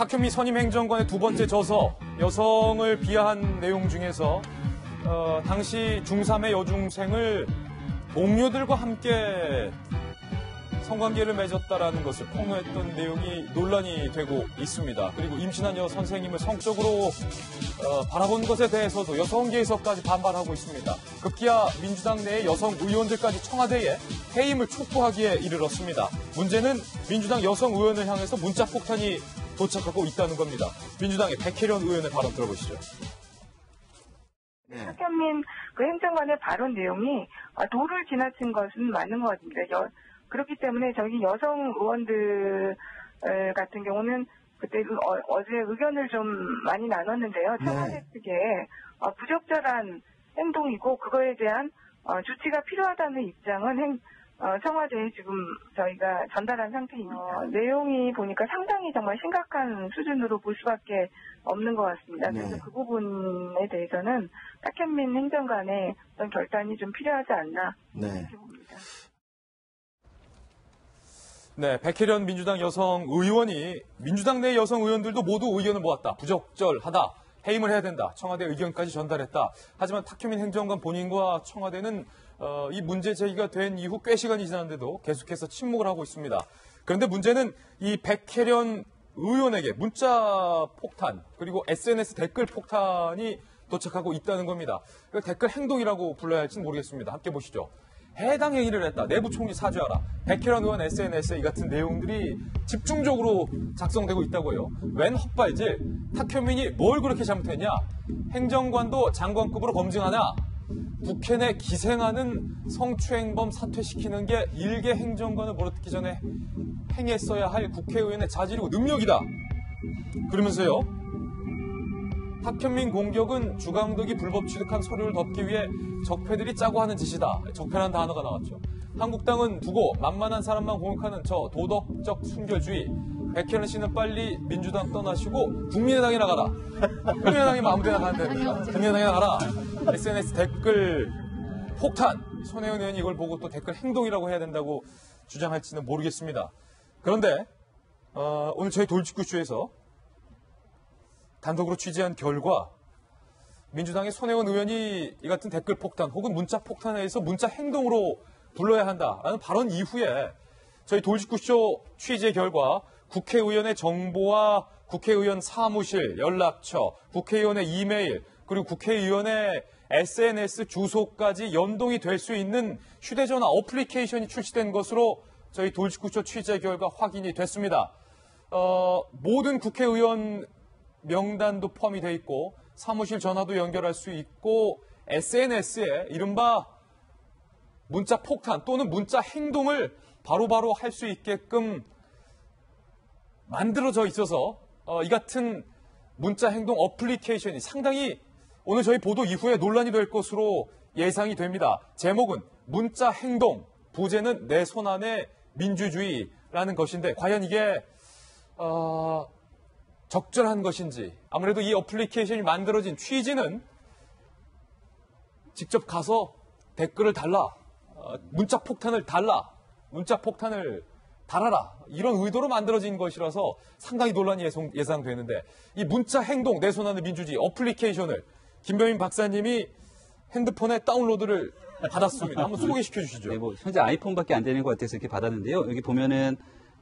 탁현미 선임 행정관의 두 번째 저서, 여성을 비하한 내용 중에서 당시 중3의 여중생을 동료들과 함께 성관계를 맺었다라는 것을 폭로했던 내용이 논란이 되고 있습니다. 그리고 임신한 여 선생님을 성적으로 바라본 것에 대해서도 여성계에서까지 반발하고 있습니다. 급기야 민주당 내의 여성 의원들까지 청와대에 해임을 촉구하기에 이르렀습니다. 문제는 민주당 여성 의원을 향해서 문자 폭탄이 도착하고 있다는 겁니다. 민주당의 백혜련 의원의 발언 들어보시죠. 탁현민 행정관의 발언 내용이 도를 지나친 것은 맞는 것 같습니다. 그렇기 때문에 저희 여성 의원들 같은 경우는 그때 어제 의견을 좀 많이 나눴는데요. 청와대 측에 부적절한 행동이고 그거에 대한 조치가 필요하다는 입장은 청와대에 지금 저희가 전달한 상태입니다. 내용이 보니까 상당히 정말 심각한 수준으로 볼 수밖에 없는 것 같습니다. 그래서 그 부분에 대해서는 탁현민 행정관의 어떤 결단이 좀 필요하지 않나 이렇게 봅니다. 네, 백혜련 민주당 여성 의원이 민주당 내 여성 의원들도 모두 의견을 모았다. 부적절하다. 해임을 해야 된다. 청와대 의견까지 전달했다. 하지만 탁현민 행정관 본인과 청와대는 이 문제 제기가 된 이후 꽤 시간이 지났는데도 계속해서 침묵을 하고 있습니다. 그런데 문제는 이 백혜련 의원에게 문자 폭탄 그리고 SNS 댓글 폭탄이 도착하고 있다는 겁니다. 댓글 행동이라고 불러야 할지는 모르겠습니다. 함께 보시죠. 해당 행위를 했다. 내부 총리 사죄하라. 백혜련 의원 SNS에 이 같은 내용들이 집중적으로 작성되고 있다고요. 웬 헛발질. 탁현민이 뭘 그렇게 잘못했냐. 행정관도 장관급으로 검증하냐. 국회 내 기생하는 성추행범 사퇴시키는 게 일개 행정관을 몰아듣기 전에 행했어야 할 국회의원의 자질이고 능력이다. 그러면서요. 탁현민 공격은 주강덕이 불법 취득한 서류를 덮기 위해 적폐들이 짜고 하는 짓이다. 적폐라는 단어가 나왔죠. 한국당은 두고 만만한 사람만 공격하는 저 도덕적 순결주의. 백혜련 씨는 빨리 민주당 떠나시고 국민의당에 나가라. 국민의당이 아무데나 가면 됩니다. 국민의당에 나가라. SNS 댓글 폭탄. 손혜원 의원이 이걸 보고 또 댓글 행동이라고 해야 된다고 주장할지는 모르겠습니다. 그런데 오늘 저희 돌직구쇼에서 단독으로 취재한 결과 민주당의 손혜원 의원이 이 같은 댓글 폭탄 혹은 문자 폭탄에 의해서 문자 행동으로 불러야 한다라는 발언 이후에 저희 돌직구쇼 취재 결과 국회의원의 정보와 국회의원 사무실, 연락처, 국회의원의 이메일 그리고 국회의원의 SNS 주소까지 연동이 될 수 있는 휴대전화 어플리케이션이 출시된 것으로 저희 돌직구쇼 취재 결과 확인이 됐습니다. 모든 국회의원 명단도 포함이 돼 있고 사무실 전화도 연결할 수 있고 SNS에 이른바 문자 폭탄 또는 문자 행동을 바로바로 할 수 있게끔 만들어져 있어서 이 같은 문자 행동 어플리케이션이 상당히 오늘 저희 보도 이후에 논란이 될 것으로 예상이 됩니다. 제목은 문자 행동, 부제는 내 손 안에 민주주의라는 것인데 과연 이게 적절한 것인지 아무래도 이 어플리케이션이 만들어진 취지는 직접 가서 댓글을 달라, 문자 폭탄을 달라, 문자 폭탄을 달아라 이런 의도로 만들어진 것이라서 상당히 논란이 예상되는데 이 문자 행동 내 손 안에 민주주의 어플리케이션을 김병민 박사님이 핸드폰에 다운로드를 받았습니다. 한번 소개시켜 주시죠. 네, 현재 아이폰밖에 안 되는 것 같아서 이렇게 받았는데요. 여기 보면은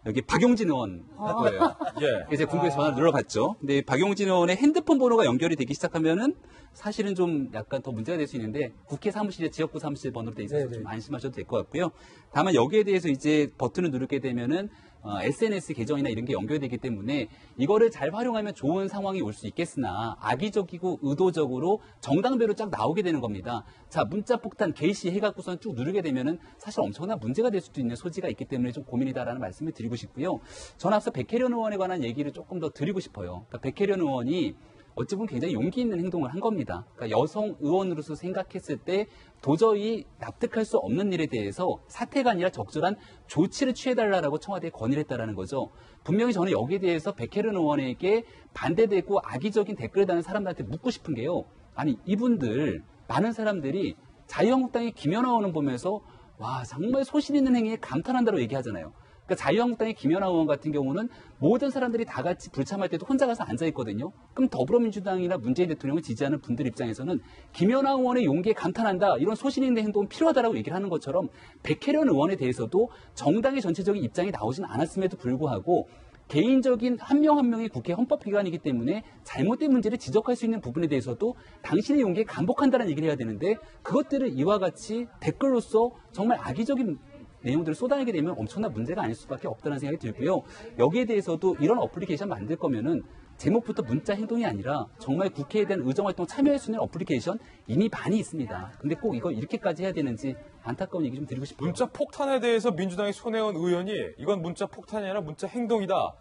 여기 박용진 의원 할 거예요. 예. 이제 궁금해서 전화를 눌러봤죠. 근데 박용진 의원의 핸드폰 번호가 연결이 되기 시작하면은 사실은 좀 약간 더 문제가 될 수 있는데 국회 사무실에 지역구 사무실 번호로 돼 있어서 좀 안심하셔도 될 것 같고요. 다만 여기에 대해서 이제 버튼을 누르게 되면은 SNS 계정이나 이런 게 연결되기 때문에 이거를 잘 활용하면 좋은 상황이 올 수 있겠으나 악의적이고 의도적으로 정당별로 쫙 나오게 되는 겁니다. 자, 문자 폭탄 게시해갖고선 쭉 누르게 되면은 사실 엄청난 문제가 될 수도 있는 소지가 있기 때문에 좀 고민이다라는 말씀을 드리고 싶고요. 저는 앞서 백혜련 의원에 관한 얘기를 조금 더 드리고 싶어요. 그러니까 백혜련 의원이 어찌 보면 굉장히 용기 있는 행동을 한 겁니다. 그러니까 여성 의원으로서 생각했을 때 도저히 납득할 수 없는 일에 대해서 사퇴가 아니라 적절한 조치를 취해달라고 청와대에 건의를 했다라는 거죠. 분명히 저는 여기에 대해서 백혜련 의원에게 반대되고 악의적인 댓글을 다는 사람들한테 묻고 싶은 게요. 아니 이분들 많은 사람들이 자유한국당의 김연아 의원을 보면서 와 정말 소신 있는 행위에 감탄한다고 얘기하잖아요. 그러니까 자유한국당의 김연아 의원 같은 경우는 모든 사람들이 다 같이 불참할 때도 혼자 가서 앉아 있거든요. 그럼 더불어민주당이나 문재인 대통령을 지지하는 분들 입장에서는 김연아 의원의 용기에 감탄한다, 이런 소신 있는 행동은 필요하다라고 얘기를 하는 것처럼 백혜련 의원에 대해서도 정당의 전체적인 입장이 나오진 않았음에도 불구하고 개인적인 한 명 한 명이 국회 헌법기관이기 때문에 잘못된 문제를 지적할 수 있는 부분에 대해서도 당신의 용기에 감복한다는 얘기를 해야 되는데, 그것들을 이와 같이 댓글로서 정말 악의적인 내용들을 쏟아내게 되면 엄청난 문제가 아닐 수밖에 없다는 생각이 들고요. 여기에 대해서도 이런 어플리케이션 만들 거면은 제목부터 문자 행동이 아니라 정말 국회에 대한 의정활동 참여할 수 있는 어플리케이션 이미 많이 있습니다. 근데 꼭 이거 이렇게까지 해야 되는지 안타까운 얘기 좀 드리고 싶어요. 문자 폭탄에 대해서 민주당의 손혜원 의원이 이건 문자 폭탄이 아니라 문자 행동이다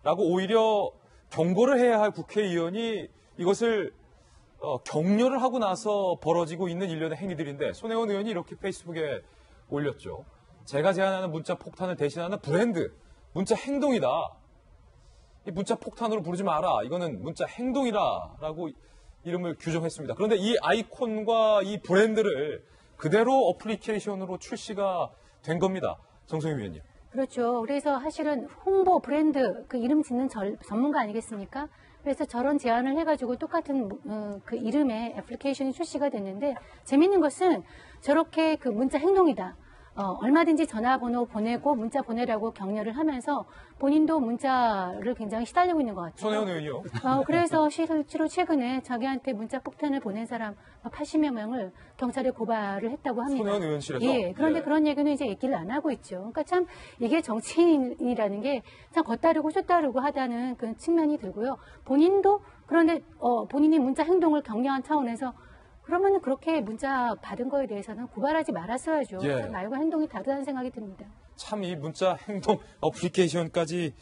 라고 오히려 경고를 해야 할 국회의원이 이것을 격려를 하고 나서 벌어지고 있는 일련의 행위들인데, 손혜원 의원이 이렇게 페이스북에 올렸죠. 제가 제안하는 문자 폭탄을 대신하는 브랜드, 문자 행동이다. 이 문자 폭탄으로 부르지 마라. 이거는 문자 행동이라라고 이름을 규정했습니다. 그런데 이 아이콘과 이 브랜드를 그대로 어플리케이션으로 출시가 된 겁니다. 정성희 위원님. 그렇죠. 그래서 사실은 홍보, 브랜드, 그 이름 짓는 전문가 아니겠습니까? 그래서 저런 제안을 해가지고 똑같은 그 이름의 애플리케이션이 출시가 됐는데, 재밌는 것은 저렇게 그 문자 행동이다. 얼마든지 전화번호 보내고 문자 보내라고 격려를 하면서 본인도 문자를 굉장히 시달리고 있는 것 같아요. 손혜원 의원이요. 그래서 실제로 최근에 자기한테 문자 폭탄을 보낸 사람 80여 명을 경찰에 고발을 했다고 합니다. 손혜원 의원실에서. 예, 그런데 그런 얘기는 이제 얘기를 안 하고 있죠. 그러니까 참 이게 정치인이라는 게 참 겉다르고 숏다르고 하다는 그런 측면이 들고요. 본인도 그런데 본인이 문자 행동을 격려한 차원에서 그러면 그렇게 문자 받은 거에 대해서는 고발하지 말았어야죠. 예. 말과 행동이 다르다는 생각이 듭니다. 참 이 문자 행동 어플리케이션까지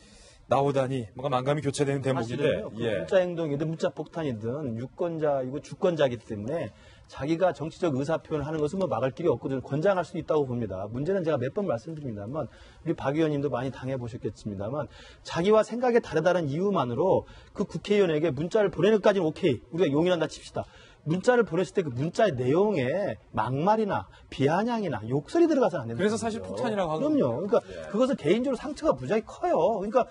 나오다니 뭔가 만감이 교차되는 대목인데. 그 문자 행동이든 문자 폭탄이든 유권자이고 주권자이기 때문에 자기가 정치적 의사표현을 하는 것은 뭐 막을 길이 없고 권장할 수도 있다고 봅니다. 문제는 제가 몇 번 말씀드립니다만, 우리 박 의원님도 많이 당해보셨겠습니다만, 자기와 생각이 다르다는 이유만으로 그 국회의원에게 문자를 보내는 것까지는 오케이, 우리가 용인한다 칩시다. 문자를 보냈을 때 그 문자의 내용에 막말이나 비아냥이나 욕설이 들어가서 안 된다. 그래서 사실 폭탄이라고 하는 그럼요. 그러니까 그것은 개인적으로 상처가 무지하게 커요. 그러니까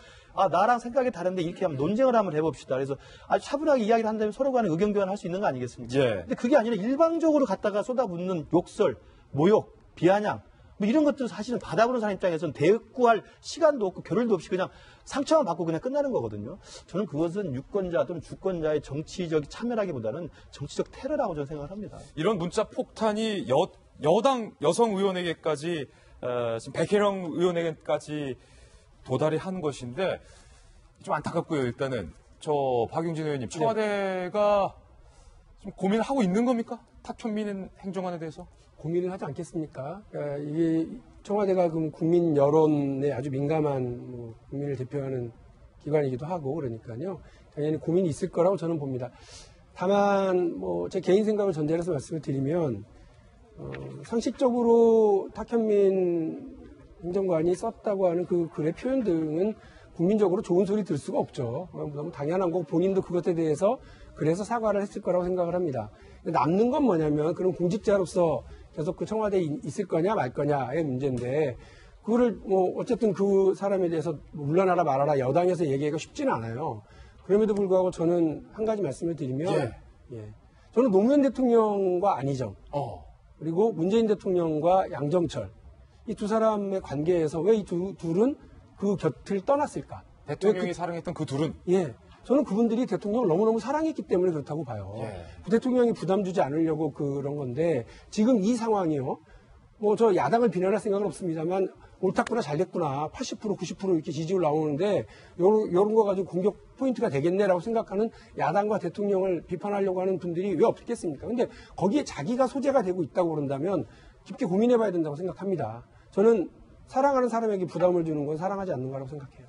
나랑 생각이 다른데 이렇게 하면 논쟁을 한번 해봅시다. 그래서 아주 차분하게 이야기를 한다면 서로 간에 의견 교환할 수 있는 거 아니겠습니까? 예. 근데 그게 아니라 일방적으로 갖다가 쏟아붓는 욕설, 모욕, 비아냥 뭐 이런 것들 사실은 받아보는 사람 입장에서는 대꾸할 시간도 없고 겨를도 없이 그냥 상처만 받고 그냥 끝나는 거거든요. 저는 그것은 유권자 또는 주권자의 정치적 참여라기보다는 정치적 테러라고 저는 생각을 합니다. 이런 문자 폭탄이 여당 여성 의원에게까지 지금 백혜령 의원에게까지 도달이 한 것인데 좀 안타깝고요. 일단은 저 박용진 의원님, 청와대가 좀 고민을 하고 있는 겁니까? 탁현민 행정안에 대해서? 고민을 하지 않겠습니까? 그러니까 이게 청와대가 그럼 국민 여론에 아주 민감한 국민을 대표하는 기관이기도 하고 그러니까요. 당연히 고민이 있을 거라고 저는 봅니다. 다만 제 개인 생각을 전제로 해서 말씀을 드리면 상식적으로 탁현민 행정관이 썼다고 하는 그 글의 표현 등은 국민적으로 좋은 소리 들 수가 없죠. 너무 당연한 거고 본인도 그것에 대해서 그래서 사과를 했을 거라고 생각을 합니다. 남는 건 뭐냐면 그런 공직자로서 계속 그 청와대에 있을 거냐 말 거냐의 문제인데, 그거를 어쨌든 그 사람에 대해서 물러나라 말아라 여당에서 얘기하기가 쉽지는 않아요. 그럼에도 불구하고 저는 한 가지 말씀을 드리면, 저는 노무현 대통령과 안희정, 그리고 문재인 대통령과 양정철, 이 두 사람의 관계에서 왜 이 둘은 그 곁을 떠났을까? 대통령이 사랑했던 그 둘은? 저는 그분들이 대통령을 너무너무 사랑했기 때문에 그렇다고 봐요. 그 대통령이 부담 주지 않으려고 그런 건데, 지금 이 상황이요. 저 야당을 비난할 생각은 없습니다만, 옳았구나, 잘됐구나, 80%, 90% 이렇게 지지율 나오는데, 요런 거 가지고 공격 포인트가 되겠네라고 생각하는 야당과 대통령을 비판하려고 하는 분들이 왜 없겠습니까? 근데 거기에 자기가 소재가 되고 있다고 그런다면 깊게 고민해 봐야 된다고 생각합니다. 저는 사랑하는 사람에게 부담을 주는 건 사랑하지 않는 거라고 생각해요.